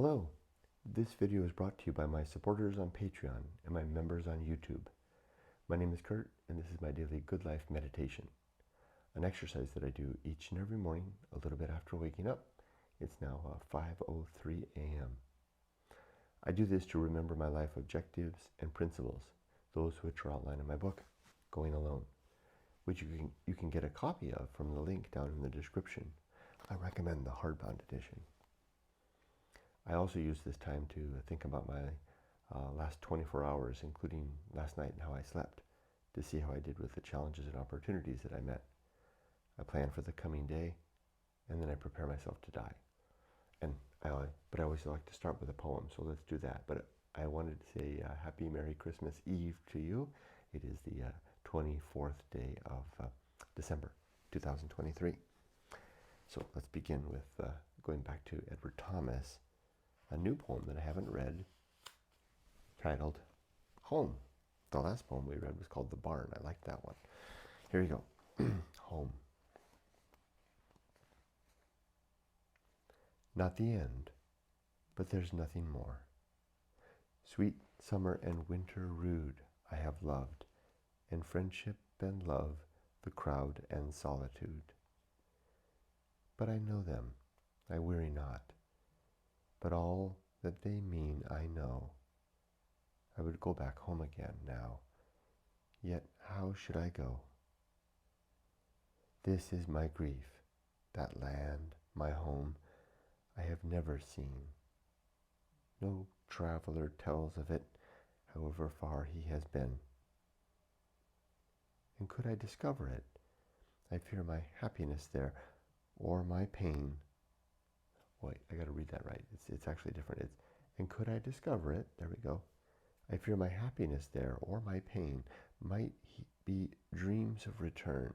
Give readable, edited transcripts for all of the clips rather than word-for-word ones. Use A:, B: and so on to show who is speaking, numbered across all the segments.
A: Hello, this video is brought to you by my supporters on Patreon and my members on YouTube. My name is Kurt and this is my daily Good Life meditation, an exercise that I do each and every morning a little bit after waking up. It's now 5:03 a.m. I do this to remember my life objectives and principles, those which are outlined in my book, Going Alone, which you can get a copy of from the link down in the description. I recommend the hardbound edition. I also use this time to think about my last 24 hours, including last night and how I slept, to see how I did with the challenges and opportunities that I met. I plan for the coming day, and then I prepare myself to die. But I always like to start with a poem, so let's do that. But I wanted to say Happy Merry Christmas Eve to you. It is the 24th day of December 2023. So let's begin with going back to Edward Thomas, a new poem that I haven't read, titled Home. The last poem we read was called The Barn. I liked that one. Here you go. Home. Not the end, but there's nothing more. Sweet summer and winter rude I have loved, and friendship and love, the crowd and solitude. But I know them, I weary not, but all that they mean I know. I would go back home again now, yet how should I go? This is my grief, that land, my home, I have never seen. No traveler tells of it, however far he has been. And could I discover it, I fear my happiness there, or my pain. Wait, I got to read that right. It's actually different. And could I discover it, there we go, I fear my happiness there, or my pain, might be dreams of return,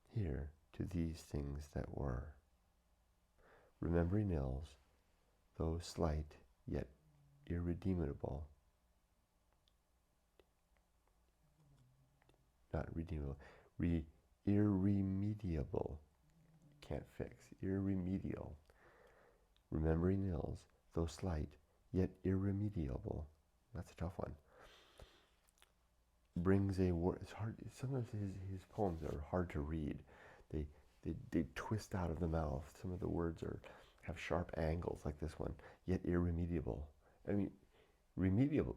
A: here to these things that were. Remembering ills, though slight, yet irredeemable. Not redeemable. Irremediable. Can't fix. Irremedial. Remembering ills, though slight, yet irremediable. That's a tough one. Brings a word. It's hard. Sometimes his poems are hard to read. They twist out of the mouth. Some of the words have sharp angles, like this one. Yet irremediable. I mean, remediable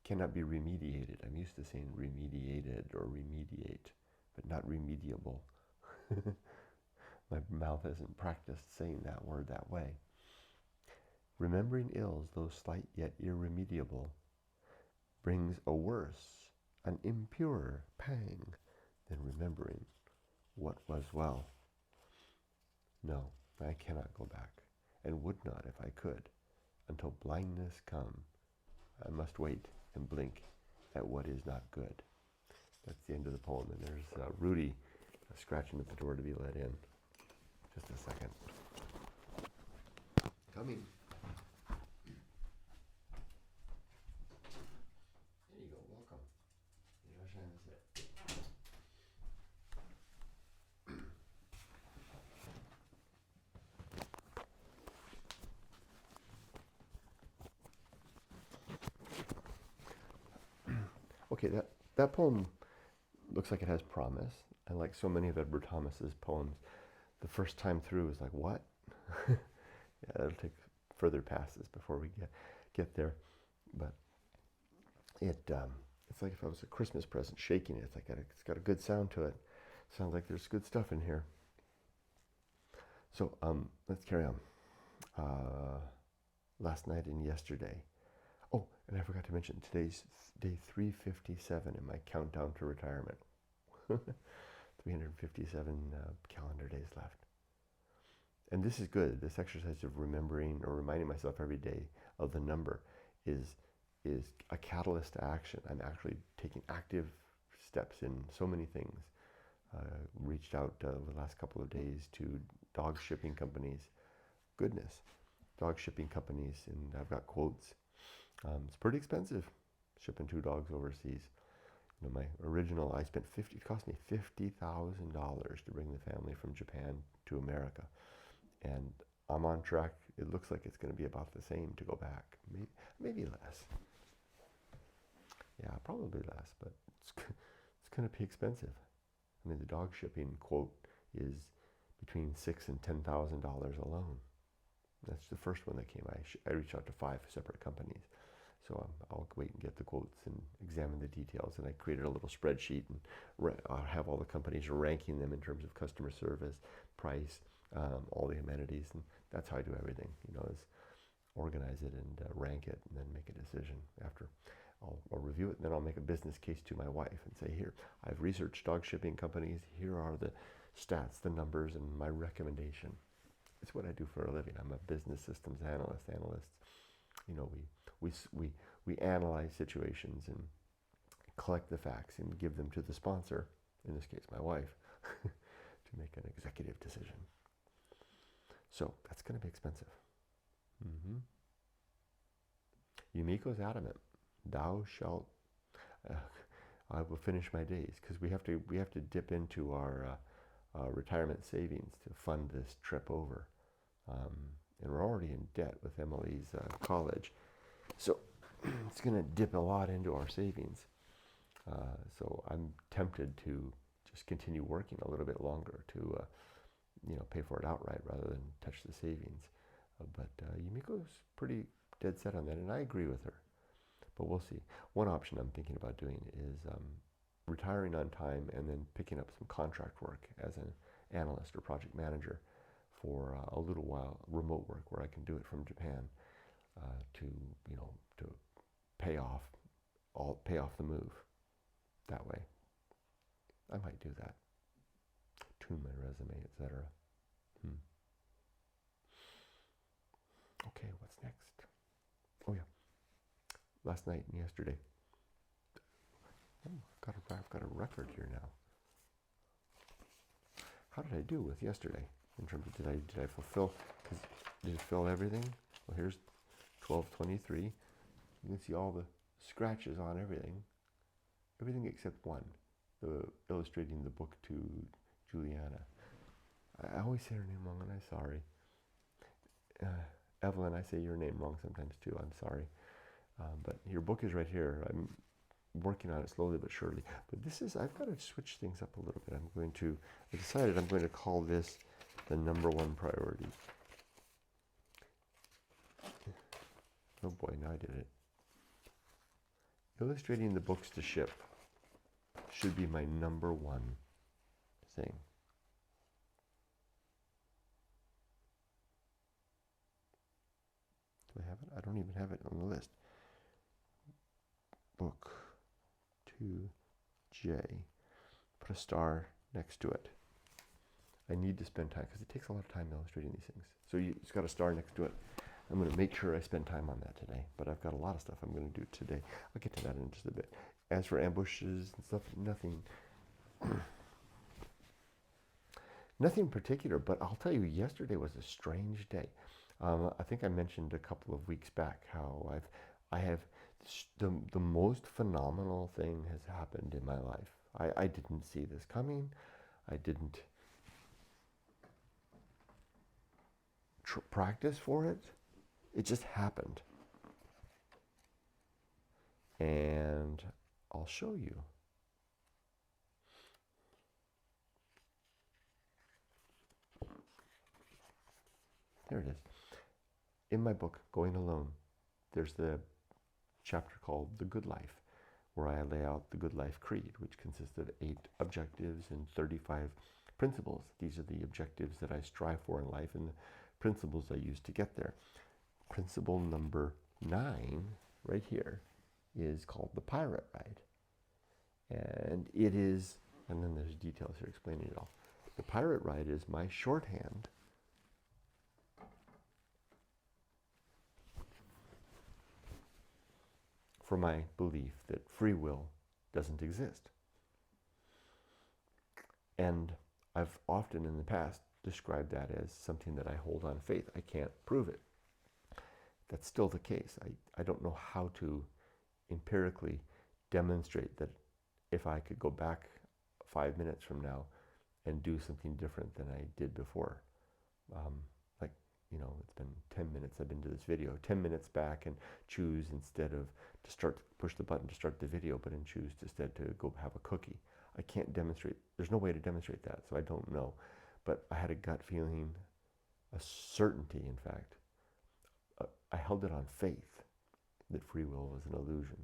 A: cannot be remediated. I'm used to saying remediated or remediate, but not remediable. My mouth hasn't practiced saying that word that way. Remembering ills, though slight yet irremediable, brings a worse, an impurer pang than remembering what was well. No, I cannot go back, and would not if I could, until blindness come. I must wait and blink at what is not good. That's the end of the poem, and there's Rudy scratching at the door to be let in. Just a second. Coming. There you go, welcome. What time is it? Okay, that poem looks like it has promise, and like so many of Edward Thomas's poems, the first time through is like, what? Yeah, it'll take further passes before we get there. But it's like if I was a Christmas present shaking it. It's got a good sound to it. Sounds like there's good stuff in here. So let's carry on. Last night and yesterday. Oh, and I forgot to mention, today's day 357 in my countdown to retirement. 357 calendar days left. And this is good. This exercise of remembering or reminding myself every day of the number is a catalyst to action. I'm actually taking active steps in so many things. Reached out the last couple of days to dog shipping companies. Goodness, dog shipping companies, and I've got quotes. It's pretty expensive shipping 2 dogs overseas. You know, my original, it cost me $50,000 to bring the family from Japan to America. and I'm on track. It looks like it's going to be about the same to go back, maybe less. Yeah, probably less, but it's going to be expensive. I mean, the dog shipping quote is between $6,000 and $10,000 alone. That's the first one that came. I reached out to 5 separate companies. So I'll wait and get the quotes and examine the details. And I created a little spreadsheet and I'll have all the companies ranking them in terms of customer service, price, all the amenities. And that's how I do everything, is organize it and rank it and then make a decision after. I'll review it and then I'll make a business case to my wife and say, here, I've researched dog shipping companies. Here are the stats, the numbers, and my recommendation. It's what I do for a living. I'm a business systems analyst. We analyze situations and collect the facts and give them to the sponsor, in this case my wife, to make an executive decision. So that's going to be expensive. Yumiko's adamant. Thou shalt. I will finish my days, because we have to dip into our retirement savings to fund this trip over, and we're already in debt with Emily's college, so it's going to dip a lot into our savings. So I'm tempted to just continue working a little bit longer to pay for it outright rather than touch the savings. But Yumiko's pretty dead set on that, and I agree with her. But we'll see. One option I'm thinking about doing is retiring on time and then picking up some contract work as an analyst or project manager for a little while, remote work where I can do it from Japan to pay off the move that way. I might do that. Tune my resume, etc. Okay, what's next? Oh yeah. Last night and yesterday. I've got a record here now. How did I do with yesterday? In terms of did I fulfill? Did it fill everything? Well, here's 12:23. You can see all the scratches on everything. Everything except one. The illustrating the book to Juliana. I always say her name wrong, and I'm sorry. Evelyn, I say your name wrong sometimes too. I'm sorry. But your book is right here. I'm working on it slowly but surely. But I've got to switch things up a little bit. I decided I'm going to call this the number one priority. Oh boy, now I did it. Illustrating the books to ship should be my number one thing. Do I have it? I don't even have it on the list. Book 2J. Put a star next to it. I need to spend time because it takes a lot of time illustrating these things. So it's got a star next to it. I'm going to make sure I spend time on that today. But I've got a lot of stuff I'm going to do today. I'll get to that in just a bit. As for ambushes and stuff, nothing particular. But I'll tell you, yesterday was a strange day. I think I mentioned a couple of weeks back how I have the most phenomenal thing has happened in my life. I didn't see this coming. I didn't practice for it. It just happened. And I'll show you. There it is. In my book, Going Alone, there's the chapter called The Good Life, where I lay out the Good Life Creed, which consists of 8 objectives and 35 principles. These are the objectives that I strive for in life and the principles I use to get there. Principle number 9, right here, is called the Pirate Ride. And it is, and then there's details here explaining it all. The Pirate Ride is my shorthand for my belief that free will doesn't exist. And I've often in the past described that as something that I hold on faith. I can't prove it. That's still the case. I don't know how to empirically demonstrate that if I could go back 5 minutes from now and do something different than I did before. it's been 10 minutes I've been to this video, 10 minutes back and choose instead of push the button to start the video, but then choose instead to go have a cookie. I can't demonstrate, there's no way to demonstrate that, so I don't know. But I had a gut feeling, a certainty, in fact. I held it on faith that free will was an illusion.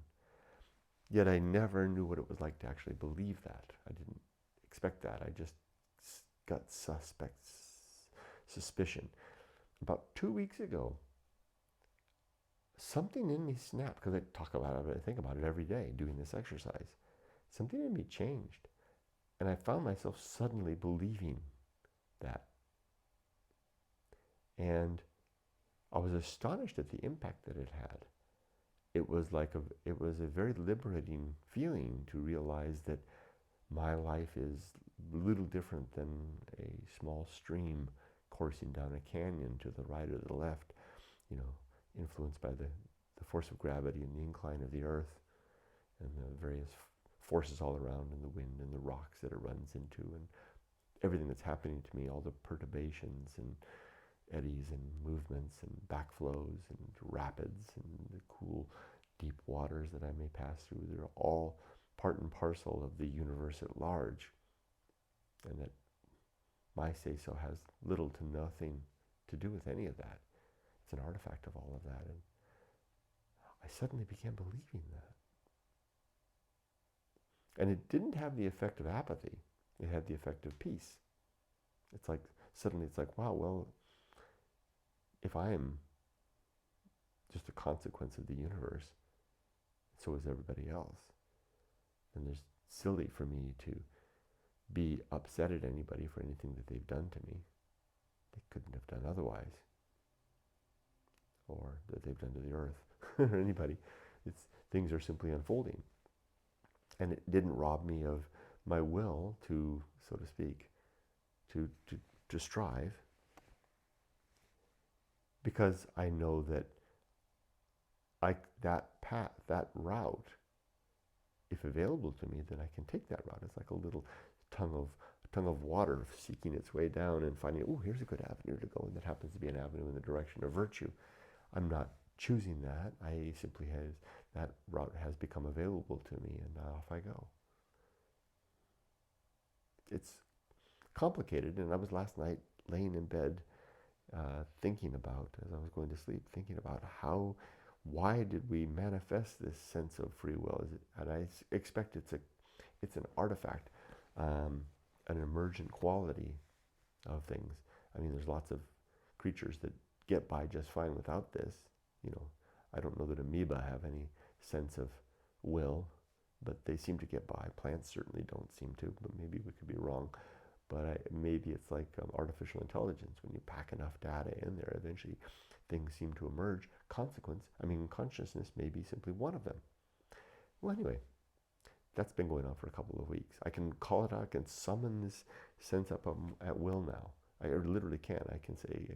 A: Yet I never knew what it was like to actually believe that. I didn't expect that. I just got suspicion. About 2 weeks ago, something in me snapped, because I talk about it, I think about it every day doing this exercise. Something in me changed. And I found myself suddenly believing that. And I was astonished at the impact that it had. It was a very liberating feeling to realize that my life is little different than a small stream coursing down a canyon to the right or the left, influenced by the force of gravity and the incline of the earth and the various forces all around and the wind and the rocks that it runs into and everything that's happening to me, all the perturbations and eddies and movements and backflows and rapids and the cool deep waters that I may pass through. They're all part and parcel of the universe at large, and that my say-so has little to nothing to do with any of that. It's an artifact of all of that. And I suddenly began believing that. And it didn't have the effect of apathy. It had the effect of peace. Suddenly it's like, wow, well, if I am just a consequence of the universe, so is everybody else. And it's silly for me to be upset at anybody for anything that they've done to me. They couldn't have done otherwise. Or that they've done to the earth or anybody. Things are simply unfolding. And it didn't rob me of my will to, so to speak, to strive, because I know that that path, that route, if available to me, then I can take that route. It's like a little tongue of water seeking its way down and finding, oh, here's a good avenue to go, and that happens to be an avenue in the direction of virtue. I'm not choosing that. That route has become available to me, and off I go. It's complicated, and I was last night laying in bed thinking about, as I was going to sleep, thinking about why did we manifest this sense of free will? And I expect it's an artifact, an emergent quality of things. I mean, there's lots of creatures that get by just fine without this. I don't know that amoeba have any sense of will, but they seem to get by. Plants certainly don't seem to, but maybe we could be wrong. But maybe it's like artificial intelligence. When you pack enough data in there, eventually things seem to emerge. Consciousness may be simply one of them. Well, anyway, that's been going on for a couple of weeks. I can call it out. I can summon this sense up at will now. I literally can. I can say,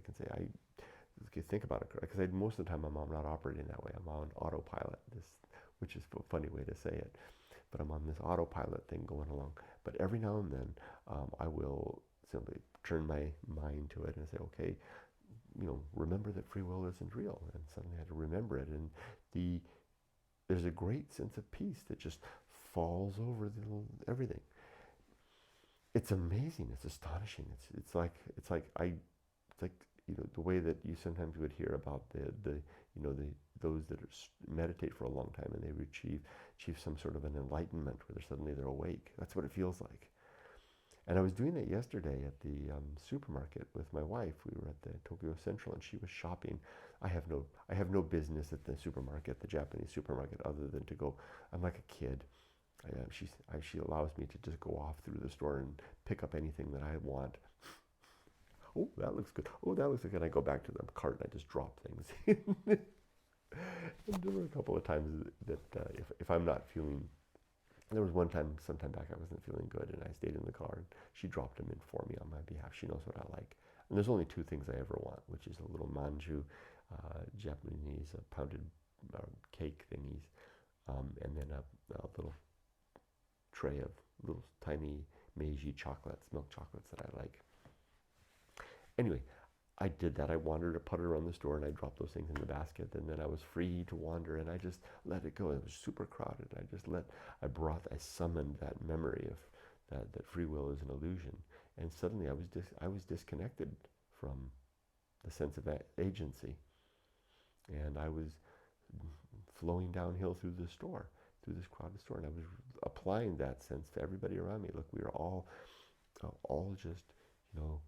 A: think about it, because most of the time I'm not operating that way. I'm on autopilot, which is a funny way to say it. But I'm on this autopilot thing going along. But every now and then, I will simply turn my mind to it and say, okay, remember that free will isn't real. And suddenly I had to remember it. And there's a great sense of peace that just falls over everything. It's amazing. It's astonishing. It's like the way that you sometimes would hear about those that meditate for a long time and they achieve some sort of an enlightenment where they're awake. That's what it feels like. And I was doing that yesterday at the supermarket with my wife. We were at the Tokyo Central, and she was shopping. I have no business at the supermarket, the Japanese supermarket, other than to go. I'm like a kid. She allows me to just go off through the store and pick up anything that I want. Oh, that looks good. Oh, that looks good. And I go back to the cart and I just drop things. And there were a couple of times that if I'm not feeling, there was one time, sometime back, I wasn't feeling good, and I stayed in the car, and she dropped them in for me on my behalf. She knows what I like. And there's only two things I ever want, which is a little manju, Japanese pounded cake thingies, and then a little tray of little tiny Meiji chocolates, milk chocolates that I like. Anyway, I did that. I wandered a putter around the store and I dropped those things in the basket, and then I was free to wander and I just let it go. It was super crowded. I summoned that memory of that free will is an illusion. And suddenly I was disconnected from the sense of agency. And I was flowing downhill through the store, through this crowded store. And I was applying that sense to everybody around me. Look, we are all just, you know,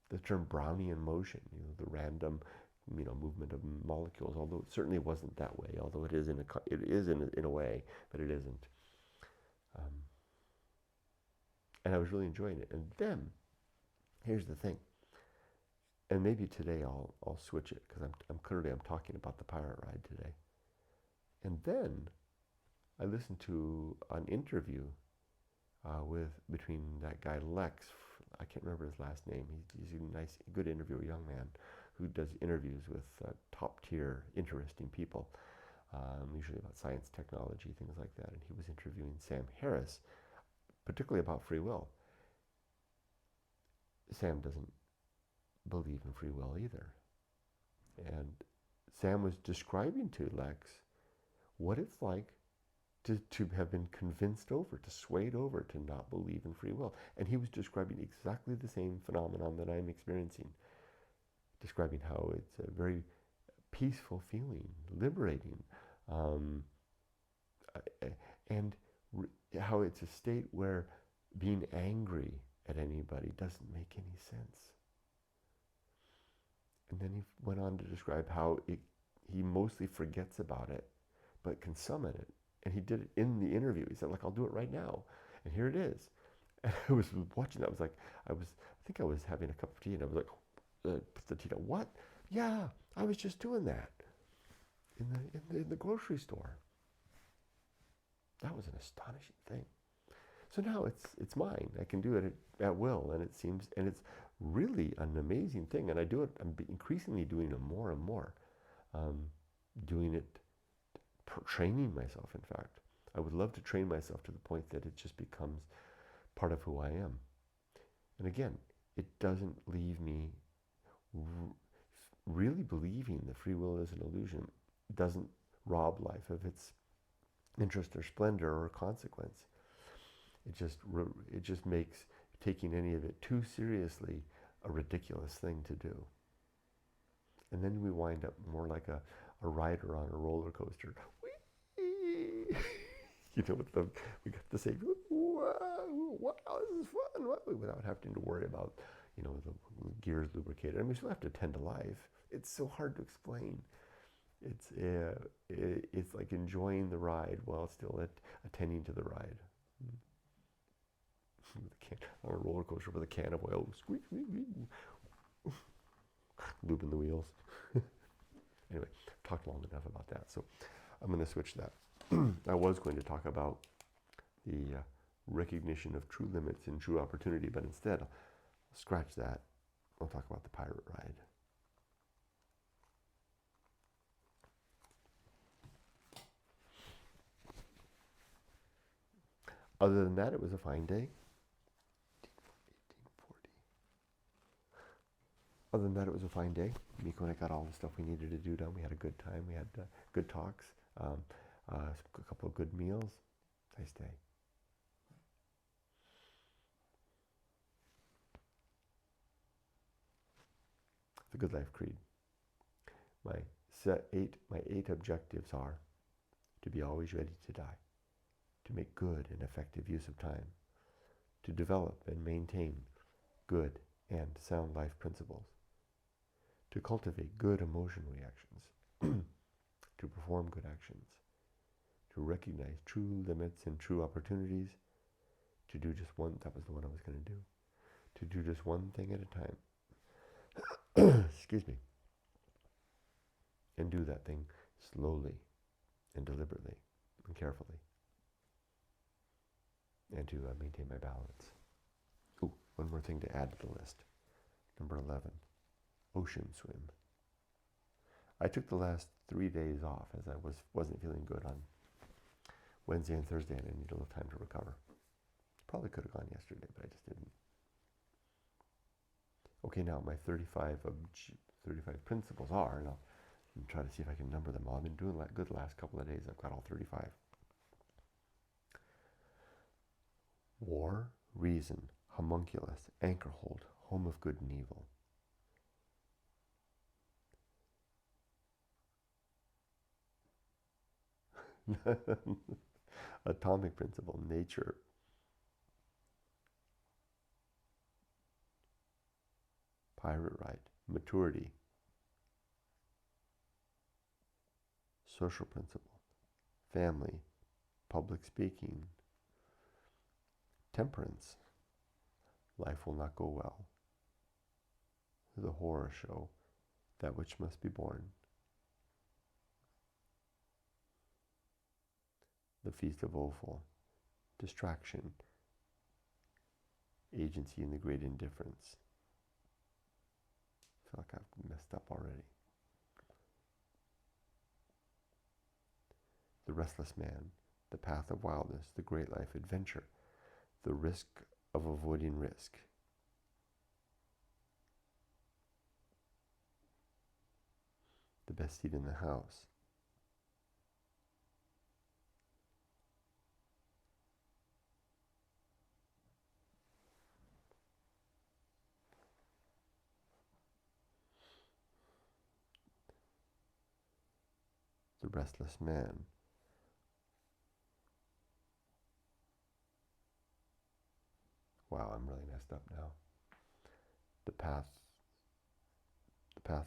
A: the term Brownian motion, the random, movement of molecules. Although it certainly wasn't that way. Although it is in a way, but it isn't. And I was really enjoying it. And then, here's the thing. And maybe today I'll switch it because I'm talking about the pirate ride today. And then I listened to an interview between that guy Lex. I can't remember his last name. He's a nice, good interviewer, young man who does interviews with top tier, interesting people, usually about science, technology, things like that. And he was interviewing Sam Harris, particularly about free will. Sam doesn't believe in free will either. And Sam was describing to Lex what it's like to have been convinced over, to swayed over, to not believe in free will. And he was describing exactly the same phenomenon that I'm experiencing, describing how it's a very peaceful feeling, liberating, and how it's a state where being angry at anybody doesn't make any sense. And then he went on to describe how he mostly forgets about it, but can summon it. And he did it in the interview. He said, like, I'll do it right now. And here it is. And I was watching that. I think I was having a cup of tea, and I was like, put the tea down. What? Yeah, I was just doing that in the grocery store. That was an astonishing thing. So now it's mine. I can do it at will, and it's really an amazing thing. And I do it. I'm increasingly doing it more and more. Doing it, training myself. In fact, I would love to train myself to the point that it just becomes part of who I am. And again, it doesn't leave me really believing that free will is an illusion. It doesn't rob life of its interest or splendor or consequence. It just makes taking any of it too seriously a ridiculous thing to do. And then we wind up more like a rider on a roller coaster. Whee! We got to say, wow, this is fun, without having to worry about, the gears lubricated. I mean, we still have to attend to life. It's so hard to explain. It's like enjoying the ride while still attending to the ride. On a roller coaster with a can of oil, squeak, squeak, squeak. Lubing the wheels. Anyway, talked long enough about that, so I'm going to switch that. I was going to talk about the recognition of true limits and true opportunity, but instead, I'll scratch that. I'll talk about the pirate ride. Other than that, it was a fine day. 1840. Other than that, it was a fine day. Miko and I got all the stuff we needed to do done. We had a good time. We had good talks, a couple of good meals. Nice day. The Good Life Creed. My eight objectives are to be always ready to die, to make good and effective use of time, to develop and maintain good and sound life principles, to cultivate good emotion reactions, to perform good actions, to recognize true limits and true opportunities, to do just one, that was the one I was going to do, to do just one thing at a time, excuse me, and do that thing slowly and deliberately and carefully, and to maintain my balance. Ooh, one more thing to add to the list. Number 11, ocean swim. I took the last 3 days off as I wasn't feeling good on Wednesday and Thursday, and I needed a little time to recover. Probably could have gone yesterday, but I just didn't. Okay, now my 35 principles are, and I'll try to see if I can number them all. I've been doing good the last couple of days. I've got all 35. War, reason, homunculus, Anchorhold, home of good and evil. Atomic principle, nature, pirate right, maturity, social principle, family, public speaking, temperance, life will not go well, the horror show, that which must be born, the feast of woeful, distraction, agency in the great indifference. I feel like I've messed up already. The restless man, the path of wildness, the great life adventure, the risk of avoiding risk. The best seat in the house. The restless man. Wow, I'm really messed up now. The path, I feel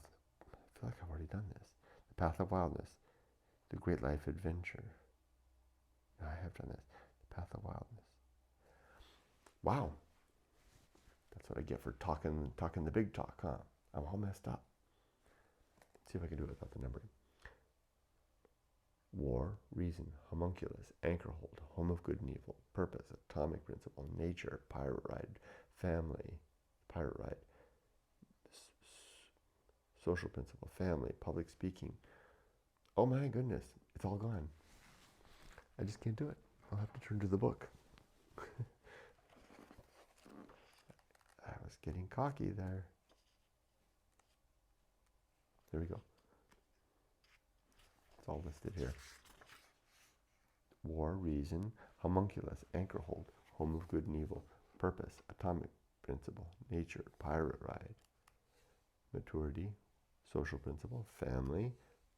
A: like I've already done this. The path of wildness, the great life adventure. No, I have done this. The path of wildness. Wow. That's what I get for talking the big talk, huh? I'm all messed up. Let's see if I can do it without the numbering. War, reason, homunculus, Anchorhold, home of good and evil, purpose, atomic principle, nature, pirate ride, family, pirate ride, social principle, family, public speaking. Oh my goodness, it's all gone. I just can't do it. I'll have to turn to the book. I was getting cocky there. There we go. It's all listed here. War, reason, homunculus, Anchorhold, home of good and evil, purpose, atomic principle, nature, pirate ride, maturity, social principle, family,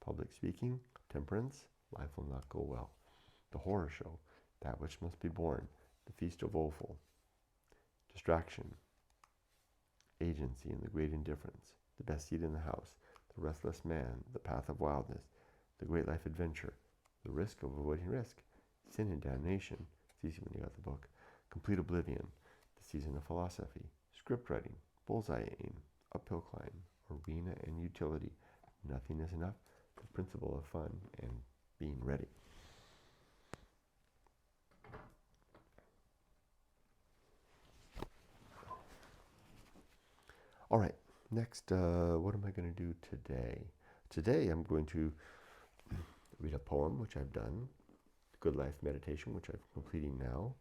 A: public speaking, temperance, life will not go well, the horror show, that which must be born, the feast of woeful, distraction, agency in the great indifference, the best seat in the house, the restless man, the path of wildness, the great life adventure, the risk of avoiding risk, sin and damnation, it's easy when you got the book, complete oblivion, the season of philosophy, script writing, bullseye aim, uphill climb, arena and utility, nothing is enough, the principle of fun and being ready. All right, next, what am I going to do today? Today I'm going to read a poem, which I've done, Good Life Meditation, which I'm completing now,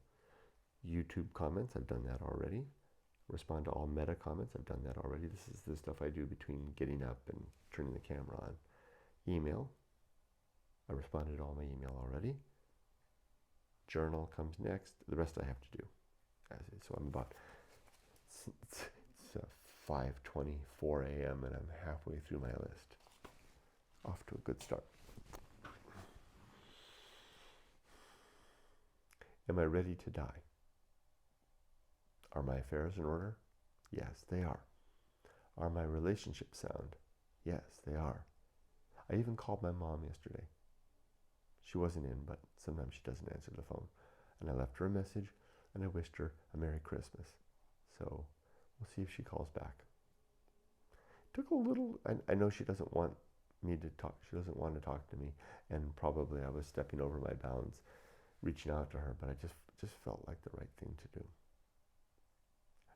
A: YouTube comments, I've done that already, respond to all meta comments, I've done that already. This is the stuff I do between getting up and turning the camera on. Email, I responded to all my email already. Journal comes next, the rest I have to do. So I'm about, it's 5:24 a.m. and I'm halfway through my list. Off to a good start. Am I ready to die? Are my affairs in order? Yes, they are. Are my relationships sound? Yes, they are. I even called my mom yesterday. She wasn't in, but sometimes she doesn't answer the phone. And I left her a message, and I wished her a Merry Christmas. So we'll see if she calls back. Took a little, I know she doesn't want me to talk. She doesn't want to talk to me. And probably I was stepping over my bounds, reaching out to her, but I just felt like the right thing to do.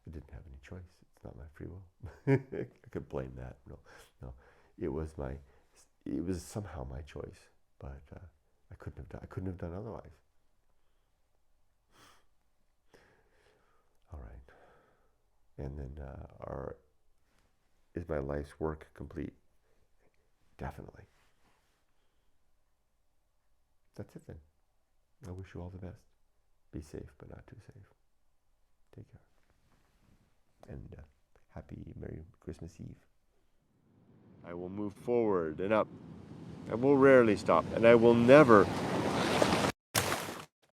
A: I didn't have any choice. It's not my free will. I could blame that. No. It was somehow my choice, but I couldn't have done otherwise. All right. And then my life's work complete. Definitely. That's it then. I wish you all the best. Be safe, but not too safe. Take care. And happy Merry Christmas Eve. I will move forward and up. I will rarely stop, and I will never